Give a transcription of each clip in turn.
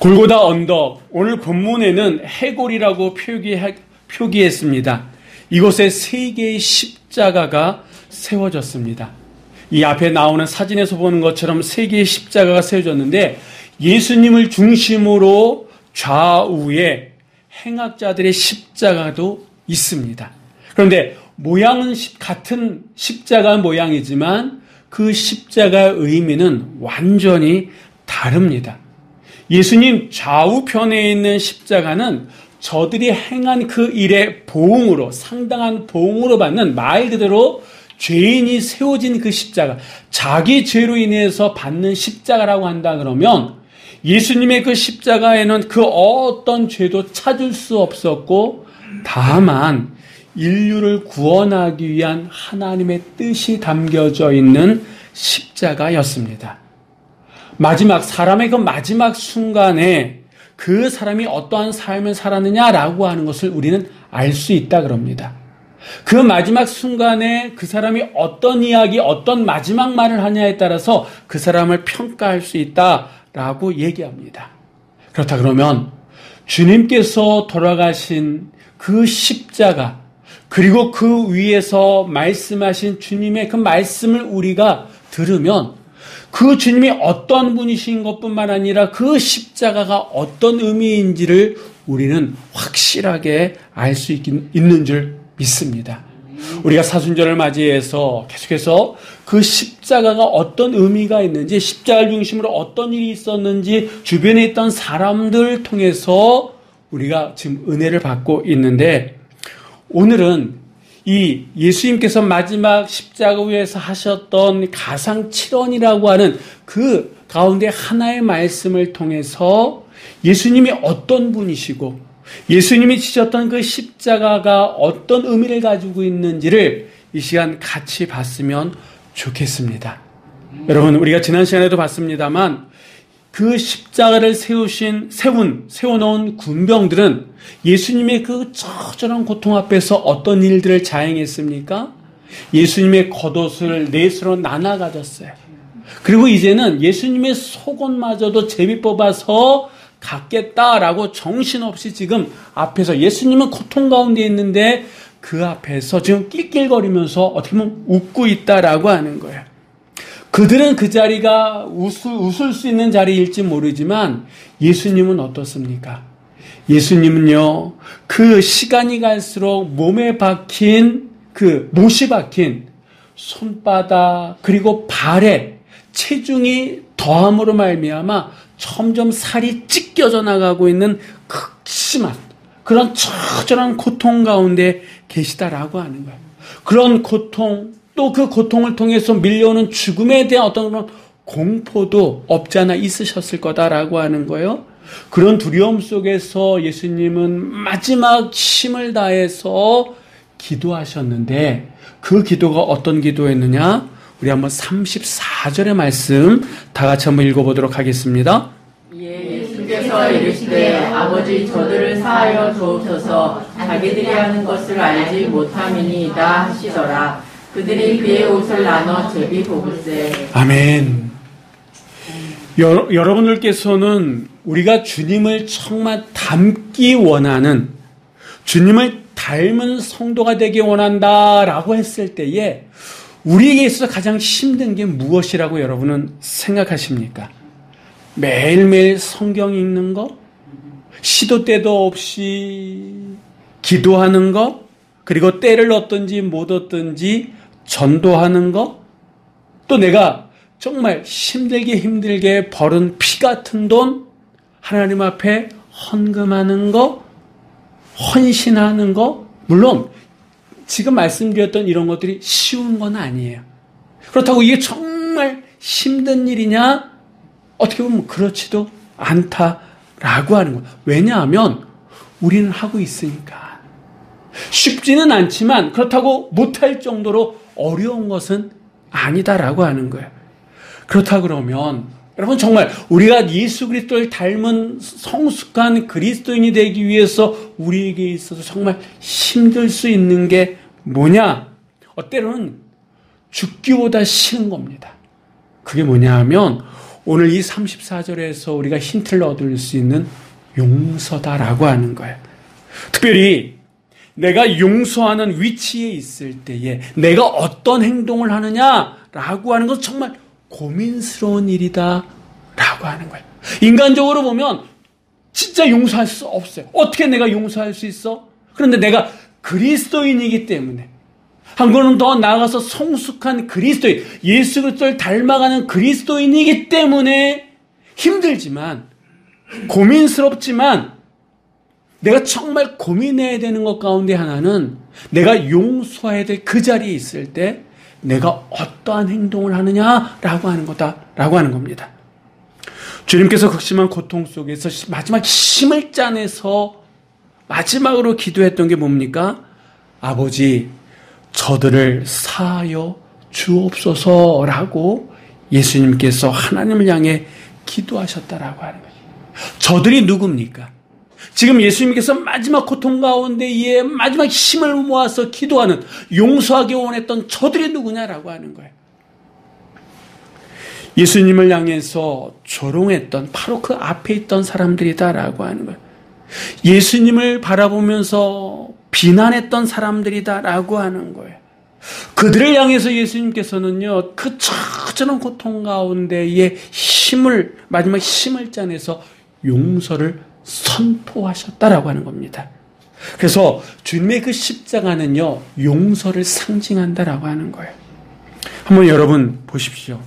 골고다 언덕, 오늘 본문에는 해골이라고 표기했습니다. 이곳에 3개의 십자가가 세워졌습니다. 이 앞에 나오는 사진에서 보는 것처럼 3개의 십자가가 세워졌는데 예수님을 중심으로 좌우에 행악자들의 십자가도 있습니다. 그런데 모양은 같은 십자가 모양이지만 그 십자가의 의미는 완전히 다릅니다. 예수님 좌우편에 있는 십자가는 저들이 행한 그 일의 보응으로, 상당한 보응으로 받는, 말 그대로 죄인이 세워진 그 십자가, 자기 죄로 인해서 받는 십자가라고 한다 그러면 예수님의 그 십자가에는 그 어떤 죄도 찾을 수 없었고 다만 인류를 구원하기 위한 하나님의 뜻이 담겨져 있는 십자가였습니다. 사람의 그 마지막 순간에 그 사람이 어떠한 삶을 살았느냐라고 하는 것을 우리는 알 수 있다 그럽니다. 그 마지막 순간에 그 사람이 어떤 이야기, 어떤 마지막 말을 하냐에 따라서 그 사람을 평가할 수 있다라고 얘기합니다. 그렇다 그러면 주님께서 돌아가신 그 십자가, 그리고 그 위에서 말씀하신 주님의 그 말씀을 우리가 들으면 그 주님이 어떤 분이신 것뿐만 아니라 그 십자가가 어떤 의미인지를 우리는 확실하게 알 수 있는 줄 믿습니다. 우리가 사순절을 맞이해서 계속해서 그 십자가가 어떤 의미가 있는지, 십자가를 중심으로 어떤 일이 있었는지 주변에 있던 사람들을 통해서 우리가 지금 은혜를 받고 있는데, 오늘은 이 예수님께서 마지막 십자가 위에서 하셨던 가상칠언이라고 하는 그 가운데 하나의 말씀을 통해서 예수님이 어떤 분이시고 예수님이 지셨던 그 십자가가 어떤 의미를 가지고 있는지를 이 시간 같이 봤으면 좋겠습니다. 여러분, 우리가 지난 시간에도 봤습니다만 그 십자가를 세워놓은 군병들은 예수님의 그 처절한 고통 앞에서 어떤 일들을 자행했습니까? 예수님의 겉옷을 넷으로 나눠 가졌어요. 그리고 이제는 예수님의 속옷마저도 제비 뽑아서 갖겠다라고 정신없이 지금 앞에서, 예수님은 고통 가운데 있는데 그 앞에서 지금 낄낄거리면서 어떻게 보면 웃고 있다라고 하는 거예요. 그들은 그 자리가 웃을 수 있는 자리일지 모르지만 예수님은 어떻습니까? 예수님은요, 그 시간이 갈수록 못이 박힌 손바닥 그리고 발에 체중이 더함으로 말미암아 점점 살이 찢겨져 나가고 있는 극심한 그런 처절한 고통 가운데 계시다라고 하는 거예요. 그런 고통, 또 그 고통을 통해서 밀려오는 죽음에 대한 어떤 그런 공포도 없지 않아 있으셨을 거다라고 하는 거예요. 그런 두려움 속에서 예수님은 마지막 힘을 다해서 기도하셨는데 그 기도가 어떤 기도였느냐? 우리 한번 34절의 말씀 다 같이 한번 읽어보도록 하겠습니다. 예수께서 이르시되 아버지 저들을 사하여 주옵소서 자기들이 하는 것을 알지 못함이니이다 하시더라. 그들이 그의 옷을 나눠 제비 뽑으세. 아멘. 여러분들께서는 우리가 주님을 정말 닮기 원하는, 주님을 닮은 성도가 되기 원한다라고 했을 때에 우리에게 있어서 가장 힘든 게 무엇이라고 여러분은 생각하십니까? 매일매일 성경 읽는 거, 시도 때도 없이 기도하는 거, 그리고 때를 얻든지 못 얻든지 전도하는 거, 또 내가 정말 힘들게 벌은 피 같은 돈 하나님 앞에 헌금하는 거, 헌신하는 거, 물론 지금 말씀드렸던 이런 것들이 쉬운 건 아니에요. 그렇다고 이게 정말 힘든 일이냐? 어떻게 보면 그렇지도 않다라고 하는 거예요. 왜냐하면 우리는 하고 있으니까. 쉽지는 않지만 그렇다고 못할 정도로 어려운 것은 아니다라고 하는 거예요. 그렇다 그러면 여러분, 정말 우리가 예수 그리스도를 닮은 성숙한 그리스도인이 되기 위해서 우리에게 있어서 정말 힘들 수 있는 게 뭐냐? 때로는 죽기보다 싫은 겁니다. 그게 뭐냐 하면 오늘 이 34절에서 우리가 힌트를 얻을 수 있는 용서다라고 하는 거예요. 특별히 내가 용서하는 위치에 있을 때에 내가 어떤 행동을 하느냐라고 하는 것은 정말 고민스러운 일이다라고 하는 거예요. 인간적으로 보면 진짜 용서할 수 없어요. 어떻게 내가 용서할 수 있어? 그런데 내가 그리스도인이기 때문에, 한 걸음 더 나아가서 성숙한 그리스도인, 예수 그리스도를 닮아가는 그리스도인이기 때문에 힘들지만, 고민스럽지만, 내가 정말 고민해야 되는 것 가운데 하나는 내가 용서해야 될 그 자리에 있을 때 내가 어떠한 행동을 하느냐라고 하는 거다라고 하는 겁니다. 주님께서 극심한 고통 속에서 마지막 힘을 짜내서 마지막으로 기도했던 게 뭡니까? 아버지, 저들을 사하여 주옵소서라고 예수님께서 하나님을 향해 기도하셨다라고 하는 거예요. 저들이 누굽니까? 지금 예수님께서 마지막 고통 가운데에 마지막 힘을 모아서 기도하는, 용서하기 원했던 저들이 누구냐라고 하는 거예요. 예수님을 향해서 조롱했던 바로 그 앞에 있던 사람들이다라고 하는 거예요. 예수님을 바라보면서 비난했던 사람들이다라고 하는 거예요. 그들을 향해서 예수님께서는요, 그 처절한 고통 가운데에 마지막 힘을 짜내서 용서를 선포하셨다라고 하는 겁니다. 그래서 주님의 그 십자가는요, 용서를 상징한다라고 하는 거예요. 한번 여러분 보십시오.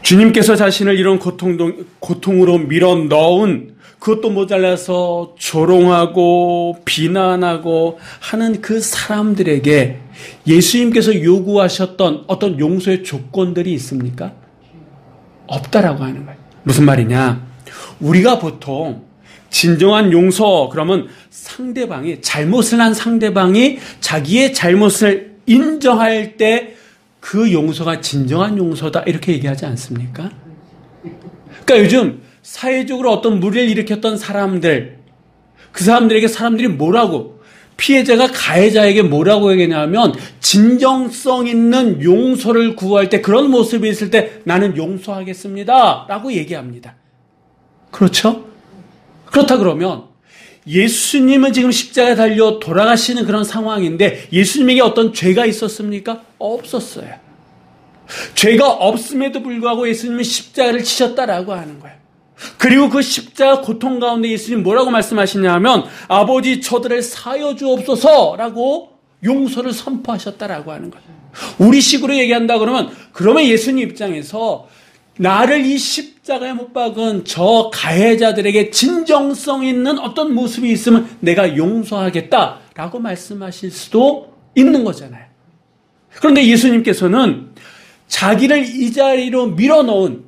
주님께서 자신을 이런 고통으로 밀어 넣은, 그것도 모자라서 조롱하고 비난하고 하는 그 사람들에게 예수님께서 요구하셨던 어떤 용서의 조건들이 있습니까? 없다라고 하는 거예요. 무슨 말이냐? 우리가 보통 진정한 용서, 그러면 상대방이, 잘못을 한 상대방이 자기의 잘못을 인정할 때 그 용서가 진정한 용서다, 이렇게 얘기하지 않습니까? 그러니까 요즘 사회적으로 어떤 무리를 일으켰던 사람들, 그 사람들에게 사람들이 뭐라고, 피해자가 가해자에게 뭐라고 얘기하냐면, 진정성 있는 용서를 구할 때, 그런 모습이 있을 때 나는 용서하겠습니다 라고 얘기합니다. 그렇죠? 그렇다 그러면 예수님은 지금 십자가에 달려 돌아가시는 그런 상황인데 예수님에게 어떤 죄가 있었습니까? 없었어요. 죄가 없음에도 불구하고 예수님은 십자가를 치셨다라고 하는 거예요. 그리고 그 십자가 고통 가운데 예수님 뭐라고 말씀하시냐면, 아버지, 저들을 사하여 주옵소서라고 용서를 선포하셨다라고 하는 거예요. 우리식으로 얘기한다 그러면 예수님 입장에서 나를 이 십자가에 못 박은 저 가해자들에게 진정성 있는 어떤 모습이 있으면 내가 용서하겠다라고 말씀하실 수도 있는 거잖아요. 그런데 예수님께서는 자기를 이 자리로 밀어넣은,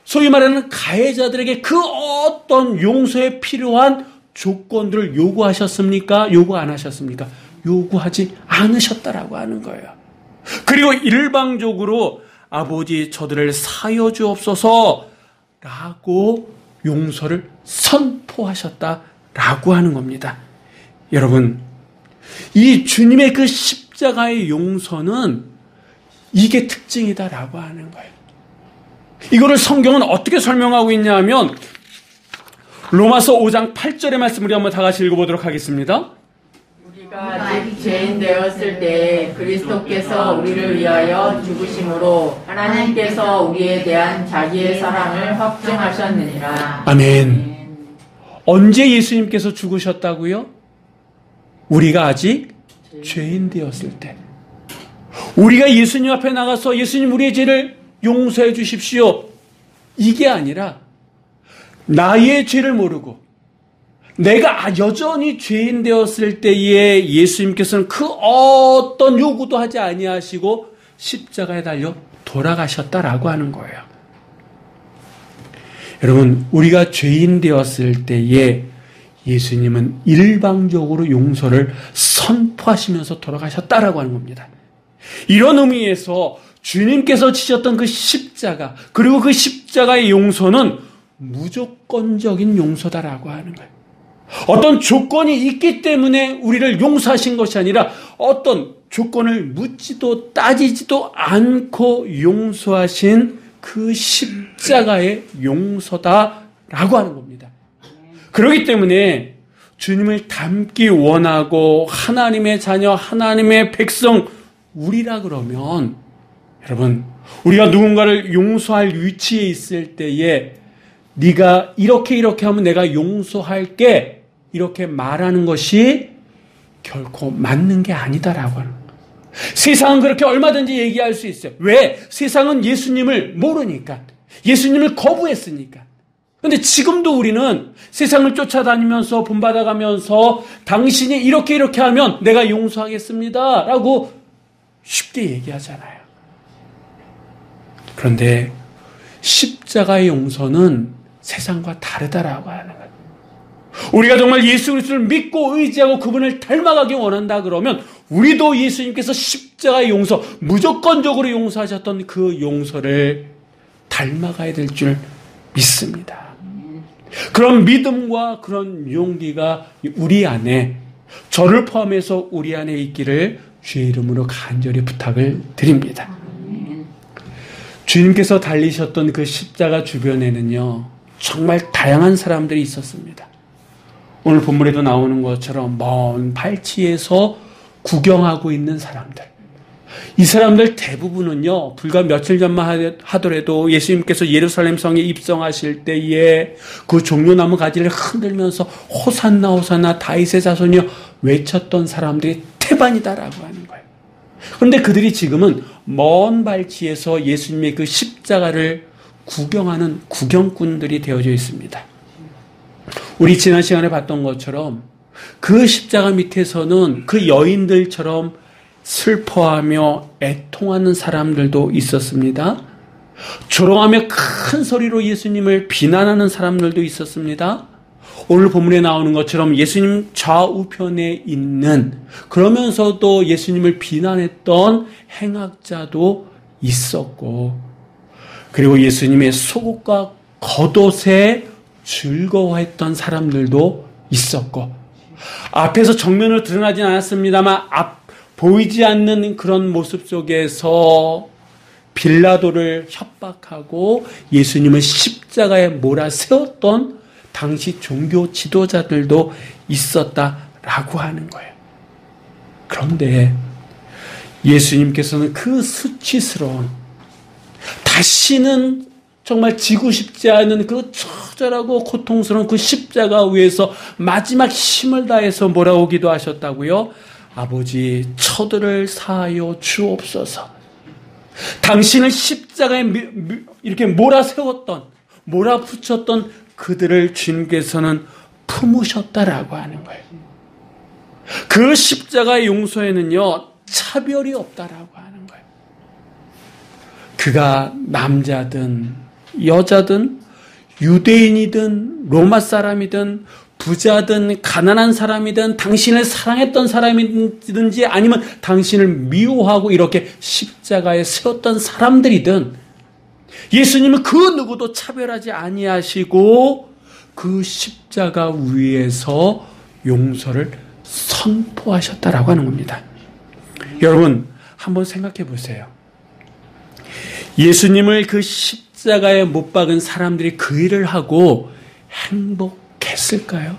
소위 말하는 가해자들에게 그 어떤 용서에 필요한 조건들을 요구하셨습니까? 요구 안 하셨습니까? 요구하지 않으셨다라고 하는 거예요. 그리고 일방적으로 아버지, 저들을 사하여 주옵소서 라고 용서를 선포하셨다라고 하는 겁니다. 여러분, 이 주님의 그 십자가의 용서는 이게 특징이다라고 하는 거예요. 이거를 성경은 어떻게 설명하고 있냐 하면, 로마서 5장 8절의 말씀 우리 한번 다 같이 읽어보도록 하겠습니다. 우리가 아직 죄인 되었을 때 그리스도께서 우리를 위하여 죽으심으로 하나님께서 우리에 대한 자기의 사랑을 확증하셨느니라. 아멘. 언제 예수님께서 죽으셨다고요? 우리가 아직 죄인 되었을 때. 우리가 예수님 앞에 나가서 예수님, 우리의 죄를 용서해 주십시오, 이게 아니라 나의 죄를 모르고 내가 여전히 죄인 되었을 때에 예수님께서는 그 어떤 요구도 하지 아니하시고 십자가에 달려 돌아가셨다라고 하는 거예요. 여러분, 우리가 죄인 되었을 때에 예수님은 일방적으로 용서를 선포하시면서 돌아가셨다라고 하는 겁니다. 이런 의미에서 주님께서 지셨던 그 십자가, 그리고 그 십자가의 용서는 무조건적인 용서다라고 하는 거예요. 어떤 조건이 있기 때문에 우리를 용서하신 것이 아니라 어떤 조건을 묻지도 따지지도 않고 용서하신 그 십자가의 용서다라고 하는 겁니다. 그렇기 때문에 주님을 닮기 원하고 하나님의 자녀, 하나님의 백성 우리라 그러면 여러분, 우리가 누군가를 용서할 위치에 있을 때에 네가 이렇게 하면 내가 용서할게 이렇게 말하는 것이 결코 맞는 게 아니다라고 하는 거예요. 세상은 그렇게 얼마든지 얘기할 수 있어요. 왜? 세상은 예수님을 모르니까. 예수님을 거부했으니까. 그런데 지금도 우리는 세상을 쫓아다니면서 본받아가면서 당신이 이렇게 하면 내가 용서하겠습니다 라고 쉽게 얘기하잖아요. 그런데 십자가의 용서는 세상과 다르다라고 하는 거예요. 우리가 정말 예수 그리스도를 믿고 의지하고 그분을 닮아가기 원한다 그러면 우리도 예수님께서 십자가의 용서, 무조건적으로 용서하셨던 그 용서를 닮아가야 될 줄 믿습니다. 그런 믿음과 그런 용기가 우리 안에, 저를 포함해서 우리 안에 있기를 주의 이름으로 간절히 부탁을 드립니다. 주님께서 달리셨던 그 십자가 주변에는요, 정말 다양한 사람들이 있었습니다. 오늘 본문에도 나오는 것처럼 먼 발치에서 구경하고 있는 사람들. 이 사람들 대부분은요, 불과 며칠 전만 하더라도 예수님께서 예루살렘 성에 입성하실 때에 그 종려나무 가지를 흔들면서 호산나 호산나 다윗의 자손이여 외쳤던 사람들이 태반이다라고 하는 거예요. 그런데 그들이 지금은 먼 발치에서 예수님의 그 십자가를 구경하는 구경꾼들이 되어져 있습니다. 우리 지난 시간에 봤던 것처럼 그 십자가 밑에서는 그 여인들처럼 슬퍼하며 애통하는 사람들도 있었습니다. 조롱하며 큰 소리로 예수님을 비난하는 사람들도 있었습니다. 오늘 본문에 나오는 것처럼 예수님 좌우편에 있는, 그러면서도 예수님을 비난했던 행악자도 있었고, 그리고 예수님의 속옷과 겉옷에 즐거워했던 사람들도 있었고, 앞에서 정면으로 드러나진 않았습니다만 보이지 않는 그런 모습 속에서 빌라도를 협박하고 예수님을 십자가에 몰아세웠던 당시 종교 지도자들도 있었다라고 하는 거예요. 그런데 예수님께서는 그 수치스러운, 다시는 정말 지고 싶지 않은 그 처절하고 고통스러운 그 십자가 위에서 마지막 힘을 다해서 몰아오기도 하셨다고요. 아버지, 저들을 사하여 주옵소서. 당신을 십자가에 이렇게 몰아세웠던, 몰아붙였던 그들을 주님께서는 품으셨다라고 하는 거예요. 그 십자가의 용서에는요, 차별이 없다라고 하는 거예요. 그가 남자든 여자든 유대인이든 로마 사람이든 부자든 가난한 사람이든 당신을 사랑했던 사람이든지 아니면 당신을 미워하고 이렇게 십자가에 세웠던 사람들이든 예수님은 그 누구도 차별하지 아니하시고 그 십자가 위에서 용서를 선포하셨다라고 하는 겁니다. 여러분, 한번 생각해 보세요. 예수님을 그 십자가에 못 박은 사람들이 그 일을 하고 행복했을까요?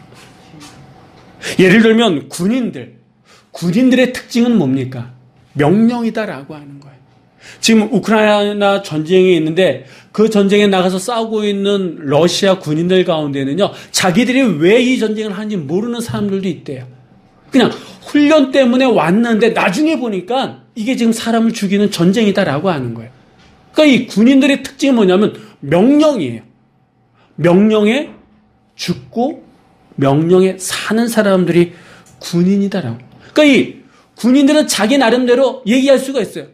예를 들면 군인들의 특징은 뭡니까? 명령이다라고 하는 거예요. 지금 우크라이나 전쟁이 있는데 그 전쟁에 나가서 싸우고 있는 러시아 군인들 가운데는요, 자기들이 왜 이 전쟁을 하는지 모르는 사람들도 있대요. 그냥 훈련 때문에 왔는데 나중에 보니까 이게 지금 사람을 죽이는 전쟁이다라고 하는 거예요. 그러니까 이 군인들의 특징이 뭐냐면 명령이에요. 명령에 죽고 명령에 사는 사람들이 군인이다라고. 그러니까 이 군인들은 자기 나름대로 얘기할 수가 있어요.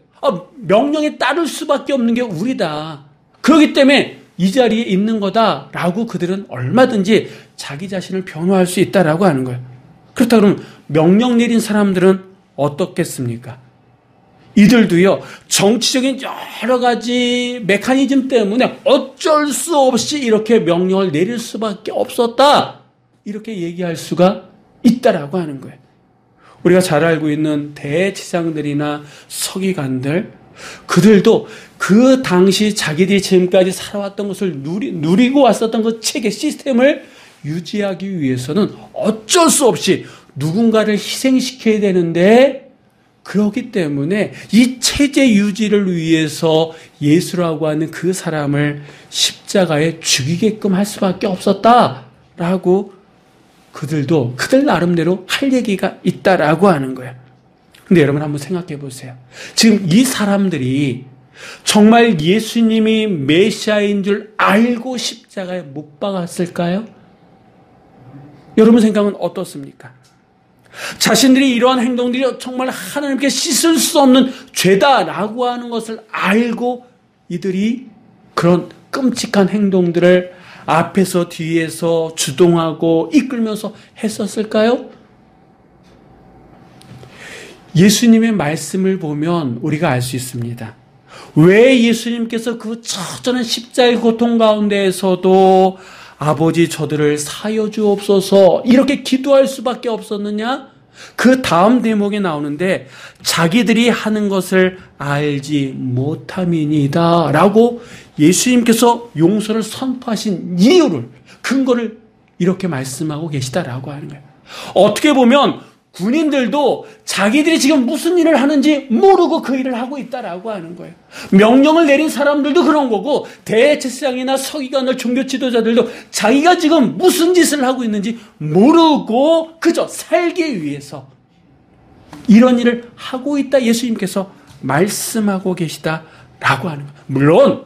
명령에 따를 수밖에 없는 게 우리다. 그렇기 때문에 이 자리에 있는 거다라고 그들은 얼마든지 자기 자신을 변호할 수 있다라고 하는 거예요. 그렇다 그러면 명령 내린 사람들은 어떻겠습니까? 이들도요, 정치적인 여러 가지 메커니즘 때문에 어쩔 수 없이 이렇게 명령을 내릴 수밖에 없었다, 이렇게 얘기할 수가 있다라고 하는 거예요. 우리가 잘 알고 있는 대지상들이나 서기관들, 그들도 그 당시 자기들이 지금까지 살아왔던 것을 누리고 왔었던 그 체계 시스템을 유지하기 위해서는 어쩔 수 없이 누군가를 희생시켜야 되는데, 그렇기 때문에 이 체제 유지를 위해서 예수라고 하는 그 사람을 십자가에 죽이게끔 할 수밖에 없었다라고 그들도 그들 나름대로 할 얘기가 있다라고 하는 거예요. 근데 여러분 한번 생각해 보세요. 지금 이 사람들이 정말 예수님이 메시아인 줄 알고 십자가에 못 박았을까요? 여러분 생각은 어떻습니까? 자신들이 이러한 행동들이 정말 하나님께 씻을 수 없는 죄다라고 하는 것을 알고 이들이 그런 끔찍한 행동들을 앞에서 뒤에서 주동하고 이끌면서 했었을까요? 예수님의 말씀을 보면 우리가 알 수 있습니다. 왜 예수님께서 그 처절한 십자가의 고통 가운데에서도 아버지 저들을 사여 주옵소서 이렇게 기도할 수밖에 없었느냐? 그 다음 대목에 나오는데 자기들이 하는 것을 알지 못함이니이다 라고 예수님께서 용서를 선포하신 이유를, 근거를 이렇게 말씀하고 계시다라고 하는 거예요. 어떻게 보면 군인들도 자기들이 지금 무슨 일을 하는지 모르고 그 일을 하고 있다라고 하는 거예요. 명령을 내린 사람들도 그런 거고, 대제사장이나 서기관들, 종교 지도자들도 자기가 지금 무슨 짓을 하고 있는지 모르고 그저 살기 위해서 이런 일을 하고 있다 예수님께서 말씀하고 계시다라고 하는 거예요. 물론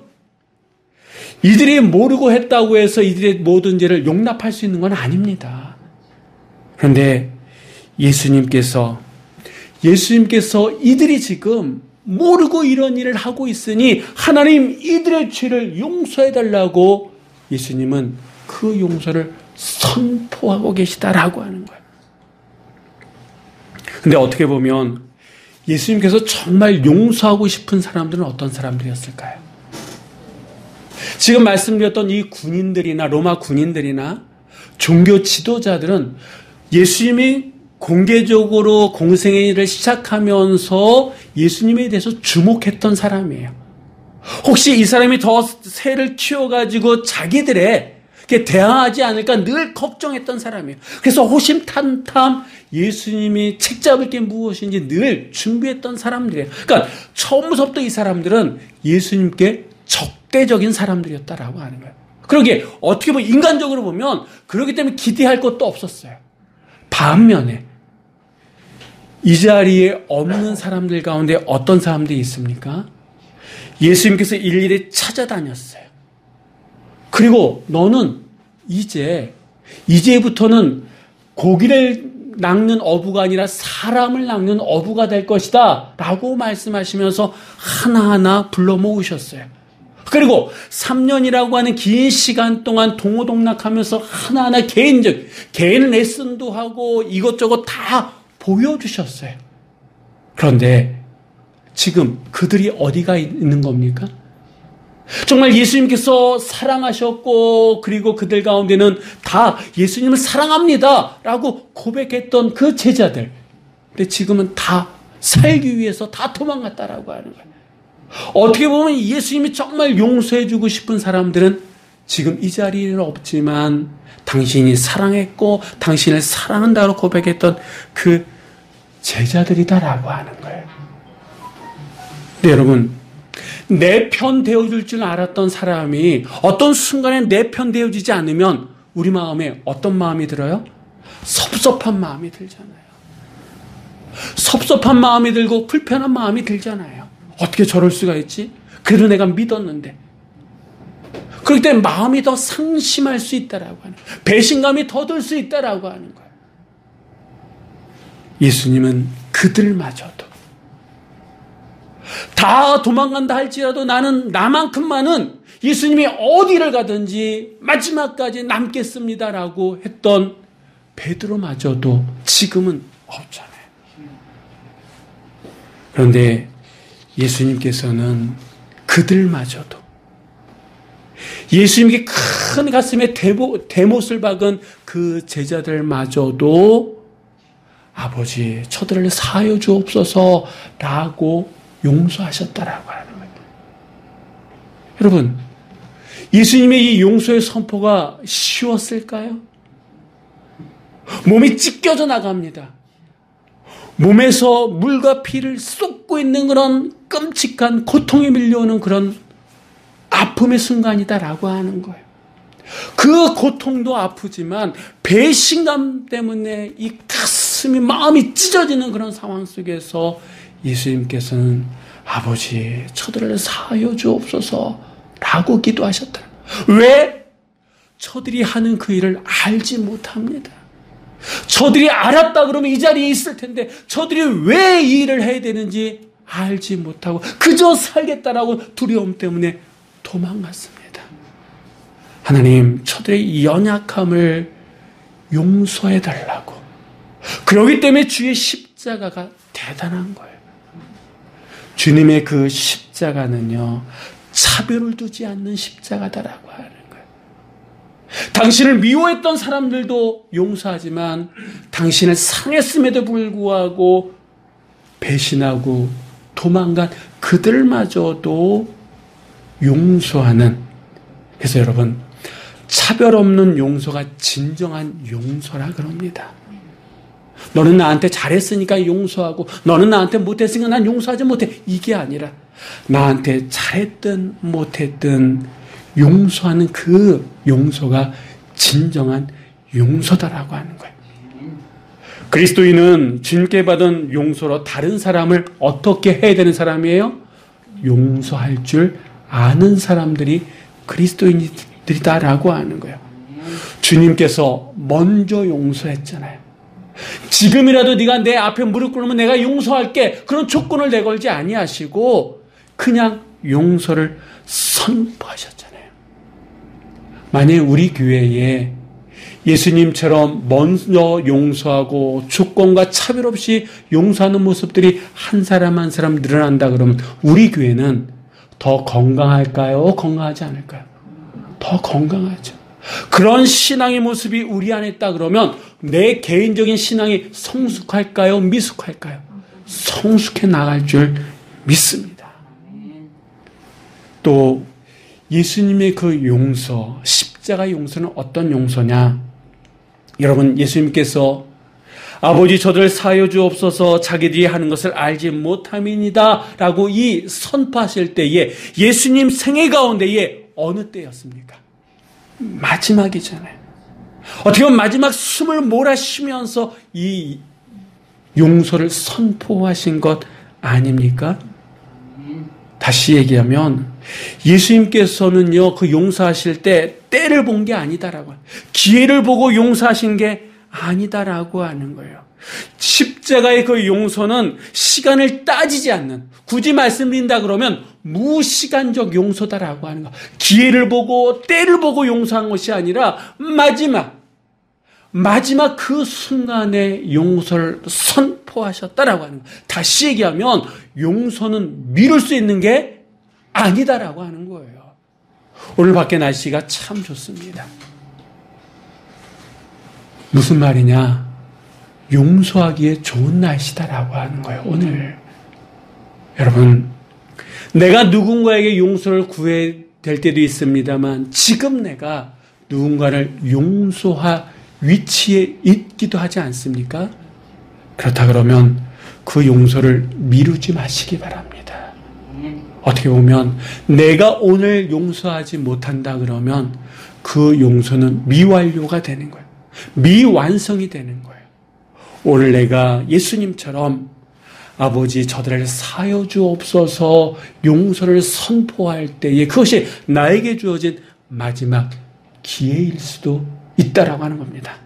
이들이 모르고 했다고 해서 이들의 모든 죄를 용납할 수 있는 건 아닙니다. 그런데 예수님께서 이들이 지금 모르고 이런 일을 하고 있으니 하나님 이들의 죄를 용서해달라고 예수님은 그 용서를 선포하고 계시다라고 하는 거예요. 근데 어떻게 보면 예수님께서 정말 용서하고 싶은 사람들은 어떤 사람들이었을까요? 지금 말씀드렸던 이 군인들이나 로마 군인들이나 종교 지도자들은 예수님이 공개적으로 공생애를 시작하면서 예수님에 대해서 주목했던 사람이에요. 혹시 이 사람이 더 새를 키워가지고 자기들에게 대항하지 않을까 늘 걱정했던 사람이에요. 그래서 호심탄탐 예수님이 책잡을 게 무엇인지 늘 준비했던 사람들이에요. 그러니까 처음부터 이 사람들은 예수님께 적대적인 사람들이었다라고 하는 거예요. 그러게 어떻게 보면 인간적으로 보면 그렇기 때문에 기대할 것도 없었어요. 반면에 이 자리에 없는 사람들 가운데 어떤 사람들이 있습니까? 예수님께서 일일이 찾아다녔어요. 그리고 너는 이제부터는 고기를 낚는 어부가 아니라 사람을 낚는 어부가 될 것이다 라고 말씀하시면서 하나하나 불러 모으셨어요. 그리고 3년이라고 하는 긴 시간 동안 동호동락하면서 하나하나 개인 레슨도 하고 이것저것 다 보여주셨어요. 그런데 지금 그들이 어디가 있는 겁니까? 정말 예수님께서 사랑하셨고 그리고 그들 가운데는 다 예수님을 사랑합니다 라고 고백했던 그 제자들, 근데 지금은 다 살기 위해서 다 도망갔다라고 하는 거예요. 어떻게 보면 예수님이 정말 용서해주고 싶은 사람들은 지금 이 자리에는 없지만 당신이 사랑했고 당신을 사랑한다고 고백했던 그 제자들이다라고 하는 거예요. 네, 여러분, 내 편 되어줄 줄 알았던 사람이 어떤 순간에 내 편 되어지지 않으면 우리 마음에 어떤 마음이 들어요? 섭섭한 마음이 들잖아요. 섭섭한 마음이 들고 불편한 마음이 들잖아요. 어떻게 저럴 수가 있지? 그래도 내가 믿었는데. 그렇기 때문에 마음이 더 상심할 수 있다라고 하는 거예요. 배신감이 더 들 수 있다라고 하는 거예요. 예수님은 그들마저도 다 도망간다 할지라도 나는 나만큼만은 예수님이 어디를 가든지 마지막까지 남겠습니다라고 했던 베드로마저도 지금은 없잖아요. 그런데 예수님께서는 그들마저도 예수님께 큰 가슴에 대못을 박은 그 제자들마저도 아버지 저들을 사하여 주옵소서 라고 용서하셨다라고 하는 거예요. 여러분, 예수님의 이 용서의 선포가 쉬웠을까요? 몸이 찢겨져 나갑니다. 몸에서 물과 피를 쏟고 있는 그런 끔찍한 고통에 밀려오는 그런 아픔의 순간이다라고 하는 거예요. 그 고통도 아프지만 배신감 때문에 이 가슴이 마음이 찢어지는 그런 상황 속에서 예수님께서는 아버지 저들을 사하여 주옵소서 라고 기도하셨다. 왜? 저들이 하는 그 일을 알지 못합니다. 저들이 알았다 그러면 이 자리에 있을 텐데 저들이 왜 이 일을 해야 되는지 알지 못하고 그저 살겠다라고 두려움 때문에 도망갔습니다. 하나님, 저들의 이 연약함을 용서해 달라고. 그렇기 때문에 주의 십자가가 대단한 거예요. 주님의 그 십자가는요, 차별을 두지 않는 십자가다라고 하는 거예요. 당신을 미워했던 사람들도 용서하지만 당신을 상했음에도 불구하고 배신하고 도망간 그들마저도 용서하는. 그래서 여러분, 차별 없는 용서가 진정한 용서라 그럽니다. 너는 나한테 잘했으니까 용서하고 너는 나한테 못했으니까 난 용서하지 못해. 이게 아니라 나한테 잘했든 못했든 용서하는 그 용서가 진정한 용서다라고 하는 거예요. 그리스도인은 주님께 받은 용서로 다른 사람을 어떻게 해야 되는 사람이에요? 용서할 줄 아는 사람들이 그리스도인들이다라고 하는 거예요. 주님께서 먼저 용서했잖아요. 지금이라도 네가 내 앞에 무릎 꿇으면 내가 용서할게. 그런 조건을 내걸지 아니하시고 그냥 용서를 선포하셨잖아요. 만약 우리 교회에 예수님처럼 먼저 용서하고 조건과 차별 없이 용서하는 모습들이 한 사람 한 사람 늘어난다 그러면 우리 교회는 더 건강할까요? 건강하지 않을까요? 더 건강하죠. 그런 신앙의 모습이 우리 안에 있다 그러면 내 개인적인 신앙이 성숙할까요? 미숙할까요? 성숙해 나갈 줄 믿습니다. 또 예수님의 그 용서, 십자가 용서는 어떤 용서냐? 여러분, 예수님께서 아버지 저들을 사하여 주옵소서 자기들이 하는 것을 알지 못함이니이다 라고 이 선포하실 때에 예수님 생애 가운데에 어느 때였습니까? 마지막이잖아요. 어떻게 보면 마지막 숨을 몰아쉬면서 이 용서를 선포하신 것 아닙니까? 다시 얘기하면 예수님께서는요, 그 용서하실 때 때를 본 게 아니다라고, 기회를 보고 용서하신 게 아니다라고 하는 거예요. 십자가의 그 용서는 시간을 따지지 않는, 굳이 말씀드린다 그러면 무시간적 용서다라고 하는 거. 기회를 보고 때를 보고 용서한 것이 아니라 마지막 그 순간에 용서를 선포하셨다라고 하는 거. 다시 얘기하면 용서는 미룰 수 있는 게 아니다라고 하는 거예요. 오늘 밖에 날씨가 참 좋습니다. 무슨 말이냐? 용서하기에 좋은 날씨다라고 하는 거예요, 오늘. 여러분, 내가 누군가에게 용서를 구해야 될 때도 있습니다만 지금 내가 누군가를 용서할 위치에 있기도 하지 않습니까? 그렇다 그러면 그 용서를 미루지 마시기 바랍니다. 어떻게 보면 내가 오늘 용서하지 못한다 그러면 그 용서는 미완료가 되는 거예요. 미완성이 되는 거예요. 오늘 내가 예수님처럼 아버지 저들을 사하여 주옵소서 용서를 선포할 때에 그것이 나에게 주어진 마지막 기회일 수도 있다라고 하는 겁니다.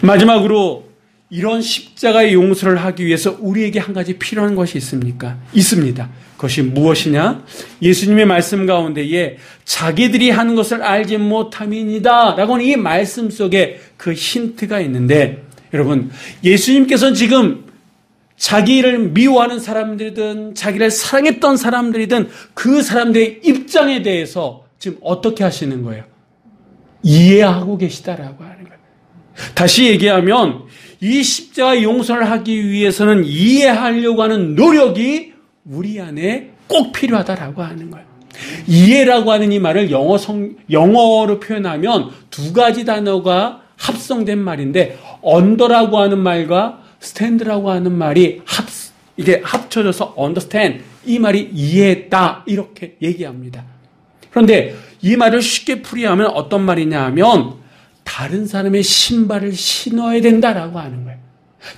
마지막으로 이런 십자가의 용서를 하기 위해서 우리에게 한 가지 필요한 것이 있습니까? 있습니다. 그것이 무엇이냐? 예수님의 말씀 가운데에 자기들이 하는 것을 알지 못함이니이다 라고 하는 이 말씀 속에 그 힌트가 있는데, 여러분, 예수님께서는 지금 자기를 미워하는 사람들이든 자기를 사랑했던 사람들이든 그 사람들의 입장에 대해서 지금 어떻게 하시는 거예요? 이해하고 계시다라고 하는 거예요. 다시 얘기하면 이 십자가 용서를 하기 위해서는 이해하려고 하는 노력이 우리 안에 꼭 필요하다라고 하는 거예요. 이해라고 하는 이 말을 영어로 표현하면 두 가지 단어가 합성된 말인데, 언더라고 하는 말과 스탠드라고 하는 말이 이게 합쳐져서 understand, 이 말이 이해했다, 이렇게 얘기합니다. 그런데 이 말을 쉽게 풀이하면 어떤 말이냐 하면, 다른 사람의 신발을 신어야 된다라고 하는 거예요.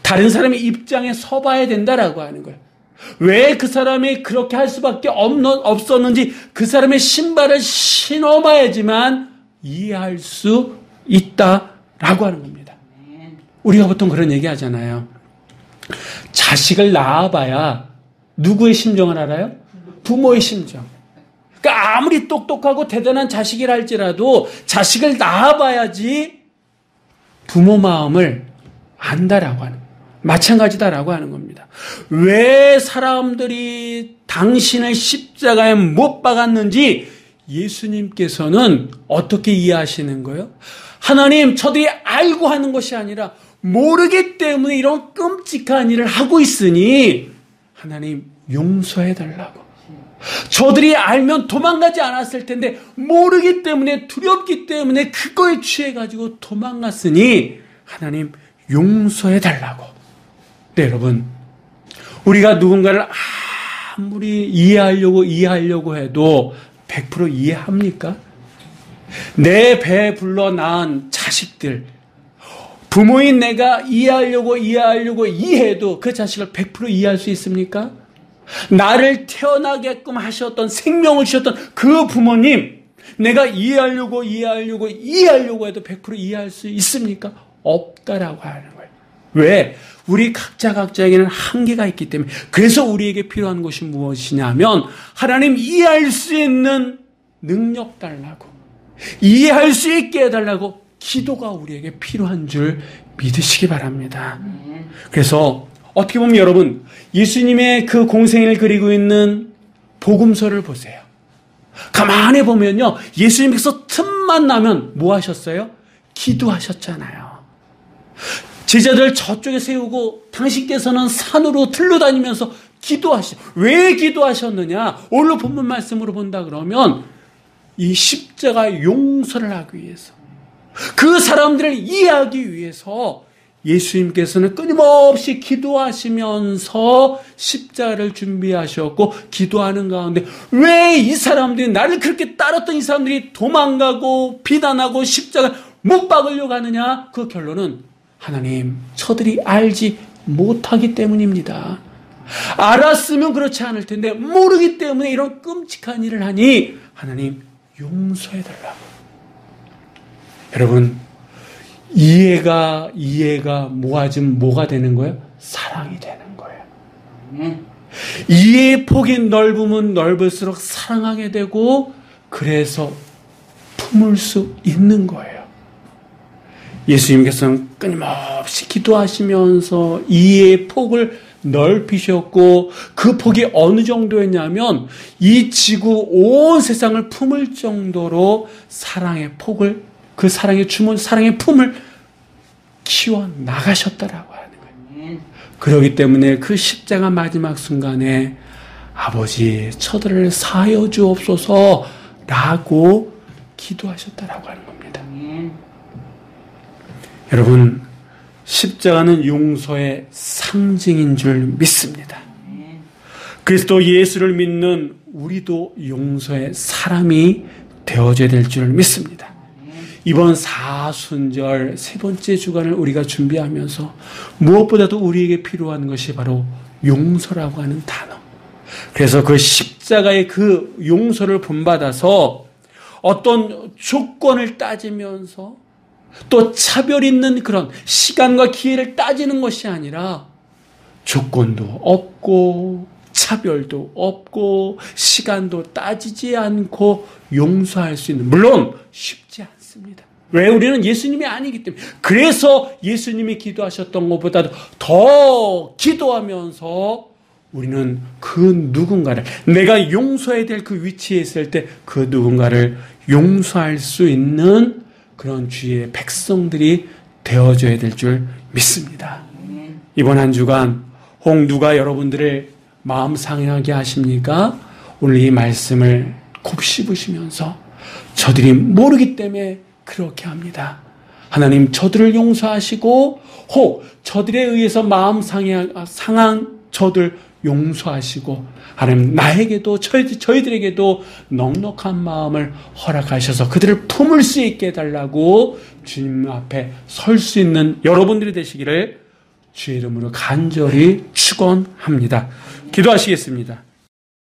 다른 사람의 입장에 서봐야 된다라고 하는 거예요. 왜 그 사람이 그렇게 할 수밖에 없었는지 그 사람의 신발을 신어봐야지만 이해할 수 있다라고 하는 겁니다. 우리가 보통 그런 얘기 하잖아요. 자식을 낳아봐야 누구의 심정을 알아요? 부모의 심정. 그러니까 아무리 똑똑하고 대단한 자식이라 할지라도 자식을 낳아봐야지 부모 마음을 안다라고 하는, 마찬가지다라고 하는 겁니다. 왜 사람들이 당신을 십자가에 못 박았는지 예수님께서는 어떻게 이해하시는 거예요? 하나님, 저들이 알고 하는 것이 아니라 모르기 때문에 이런 끔찍한 일을 하고 있으니 하나님 용서해달라고. 저들이 알면 도망가지 않았을 텐데 모르기 때문에, 두렵기 때문에 그거에 취해가지고 도망갔으니 하나님 용서해달라고. 네, 여러분, 우리가 누군가를 아무리 이해하려고 해도 100% 이해합니까? 내 배에 불러 낳은 자식들, 부모인 내가 이해하려고 이해해도 그 자식을 100% 이해할 수 있습니까? 나를 태어나게끔 하셨던, 생명을 주셨던 그 부모님, 내가 이해하려고 해도 100% 이해할 수 있습니까? 없다라고 하는 거예요. 왜? 우리 각자에게는 한계가 있기 때문에. 그래서 우리에게 필요한 것이 무엇이냐면, 하나님 이해할 수 있는 능력 달라고, 이해할 수 있게 해달라고 기도가 우리에게 필요한 줄 믿으시기 바랍니다. 그래서 어떻게 보면 여러분, 예수님의 그 공생애를 그리고 있는 복음서를 보세요. 가만히 보면요, 예수님께서 틈만 나면 뭐 하셨어요? 기도하셨잖아요. 제자들 저쪽에 세우고 당신께서는 산으로 들러다니면서 왜 기도하셨느냐? 오늘 본문 말씀으로 본다 그러면 이 십자가 용서를 하기 위해서, 그 사람들을 이해하기 위해서 예수님께서는 끊임없이 기도하시면서 십자가를 준비하셨고, 기도하는 가운데 왜 이 사람들이, 나를 그렇게 따랐던 이 사람들이 도망가고 비난하고 십자가 못 박으려고 하느냐? 그 결론은 하나님, 저들이 알지 못하기 때문입니다. 알았으면 그렇지 않을 텐데 모르기 때문에 이런 끔찍한 일을 하니 하나님 용서해달라고. 여러분, 이해가 모아지면 뭐가 되는 거예요? 사랑이 되는 거예요. 이해의 폭이 넓으면 넓을수록 사랑하게 되고, 그래서 품을 수 있는 거예요. 예수님께서는 끊임없이 기도하시면서 이해의 폭을 넓히셨고, 그 폭이 어느 정도였냐면 이 지구 온 세상을 품을 정도로 사랑의 폭을, 그 사랑의 주문, 사랑의 품을 키워 나가셨다라고 하는 거예요. 그렇기 때문에 그 십자가 마지막 순간에 아버지, 저들을 사하여 주옵소서 라고 기도하셨다라고 하는 겁니다. 여러분, 십자가는 용서의 상징인 줄 믿습니다. 그리스도 예수를 믿는 우리도 용서의 사람이 되어져야 될 줄 믿습니다. 이번 사순절 세 번째 주간을 우리가 준비하면서 무엇보다도 우리에게 필요한 것이 바로 용서라고 하는 단어. 그래서 그 십자가의 그 용서를 본받아서 어떤 조건을 따지면서 또 차별 있는 그런 시간과 기회를 따지는 것이 아니라, 조건도 없고 차별도 없고 시간도 따지지 않고 용서할 수 있는, 물론 쉽지 않습니다. 왜? 우리는 예수님이 아니기 때문에. 그래서 예수님이 기도하셨던 것보다도 더 기도하면서 우리는 그 누군가를, 내가 용서해야 될 그 위치에 있을 때 그 누군가를 용서할 수 있는 그런 주의 백성들이 되어줘야 될 줄 믿습니다. 이번 한 주간 혹 누가 여러분들을 마음 상하게 하십니까? 오늘 이 말씀을 곱씹으시면서 저들이 모르기 때문에 그렇게 합니다. 하나님 저들을 용서하시고 혹 저들에 의해서 마음 상한 저들 용서하시고 하나님 나에게도 저희들에게도 넉넉한 마음을 허락하셔서 그들을 품을 수 있게 해달라고 주님 앞에 설 수 있는 여러분들이 되시기를 주의 이름으로 간절히 축원합니다. 기도하시겠습니다.